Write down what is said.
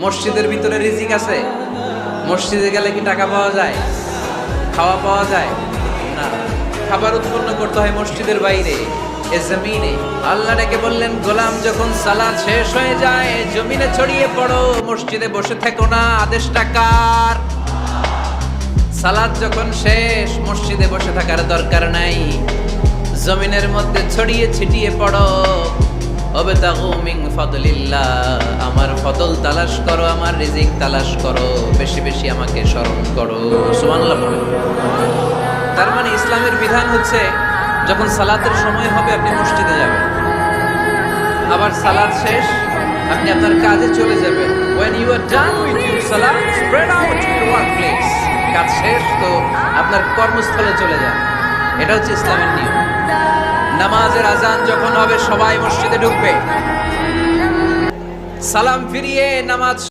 মসজিদের ভিতরে রিজিক আছে? মসজিদে গেলে কি টাকা পাওয়া যায়, খাওয়া পাওয়া যায় না? খাবার উৎপন্ন করতে হয় মসজিদের বাইরে, এ জমিনে। আল্লাহ ডেকে বললেন, গোলাম যখন সালাত শেষ হয়ে যায় জমিনে ছড়িয়ে পড়ো, মসজিদে বসে থেকো না। আদেশটা কার? সালাত যখন শেষ মসজিদে বসে থাকার দরকার নাই, জমিনের মধ্যে ছড়িয়ে ছিটিয়ে পড়ো। ওয়াবতাগু মিন ফাদলিল্লাহ, আমার ফদল তালাশ করো, আমার রিজিক তালাশ করো, বেশি বেশি আমাকে স্মরণ করো। সুবহানাল্লাহ পড়ো। তার মানে ইসলামের বিধান হচ্ছে যখন সালাতের সময় হবে আপনি মসজিদে যাবেন, আবার সালাত শেষ আপনি আপনার কাজে চলে যাবেন। when you are done with your salat, spread out to your workplace. কাজ শেষ তো আপনার কর্মস্থলে চলে যান। এটা হচ্ছে ইসলামের নিয়ম। নামাজের আজান যখন হবে সবাই মসজিদে ঢুকবে, সালাম ফিরিয়ে নামাজ